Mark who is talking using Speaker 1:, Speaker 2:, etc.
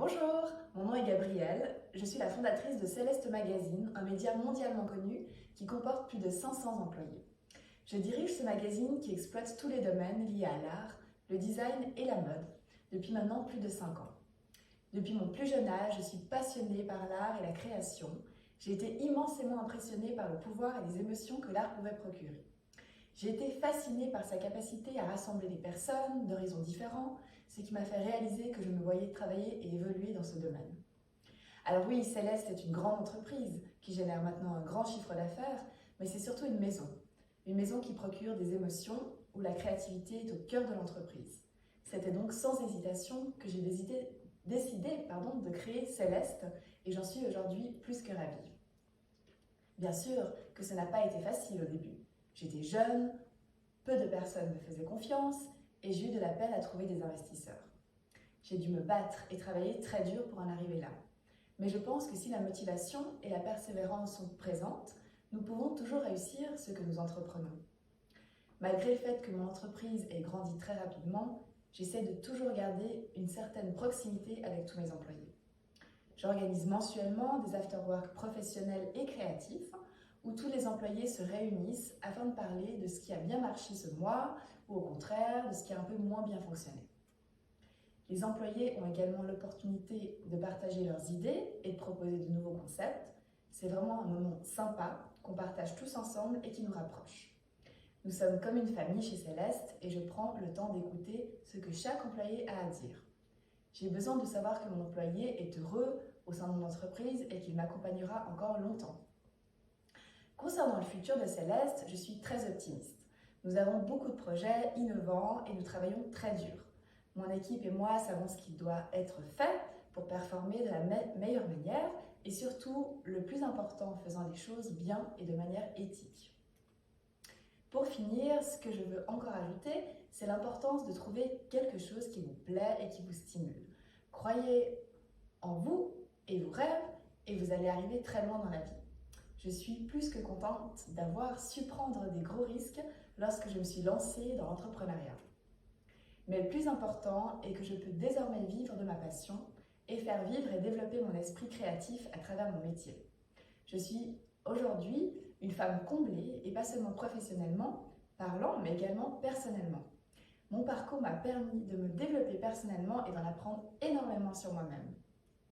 Speaker 1: Bonjour, mon nom est Gabrielle, je suis la fondatrice de Céleste Magazine, un média mondialement connu qui comporte plus de 500 employés. Je dirige ce magazine qui exploite tous les domaines liés à l'art, le design et la mode, depuis maintenant plus de 5 ans. Depuis mon plus jeune âge, je suis passionnée par l'art et la création. J'ai été immensément impressionnée par le pouvoir et les émotions que l'art pouvait procurer. J'ai été fascinée par sa capacité à rassembler des personnes d'horizons différents, ce qui m'a fait réaliser que je me voyais travailler et évoluer dans ce domaine. Alors oui, Céleste est une grande entreprise qui génère maintenant un grand chiffre d'affaires, mais c'est surtout une maison qui procure des émotions où la créativité est au cœur de l'entreprise. C'était donc sans hésitation que j'ai décidé de créer Céleste et j'en suis aujourd'hui plus que ravie. Bien sûr que ça n'a pas été facile au début. J'étais jeune, peu de personnes me faisaient confiance et j'ai eu de la peine à trouver des investisseurs. J'ai dû me battre et travailler très dur pour en arriver là. Mais je pense que si la motivation et la persévérance sont présentes, nous pouvons toujours réussir ce que nous entreprenons. Malgré le fait que mon entreprise ait grandi très rapidement, j'essaie de toujours garder une certaine proximité avec tous mes employés. J'organise mensuellement des after-work professionnels et créatifs où tous les employés se réunissent afin de parler de ce qui a bien marché ce mois ou au contraire de ce qui a un peu moins bien fonctionné. Les employés ont également l'opportunité de partager leurs idées et de proposer de nouveaux concepts. C'est vraiment un moment sympa qu'on partage tous ensemble et qui nous rapproche. Nous sommes comme une famille chez Céleste et je prends le temps d'écouter ce que chaque employé a à dire. J'ai besoin de savoir que mon employé est heureux au sein de mon entreprise et qu'il m'accompagnera encore longtemps. Concernant le futur de Céleste, je suis très optimiste. Nous avons beaucoup de projets innovants et nous travaillons très dur. Mon équipe et moi savons ce qui doit être fait pour performer de la meilleure manière et surtout, le plus important, en faisant les choses bien et de manière éthique. Pour finir, ce que je veux encore ajouter, c'est l'importance de trouver quelque chose qui vous plaît et qui vous stimule. Croyez en vous et vos rêves et vous allez arriver très loin dans la vie. Je suis plus que contente d'avoir su prendre des gros risques lorsque je me suis lancée dans l'entrepreneuriat. Mais le plus important est que je peux désormais vivre de ma passion et faire vivre et développer mon esprit créatif à travers mon métier. Je suis aujourd'hui une femme comblée et pas seulement professionnellement parlant, mais également personnellement. Mon parcours m'a permis de me développer personnellement et d'en apprendre énormément sur moi-même.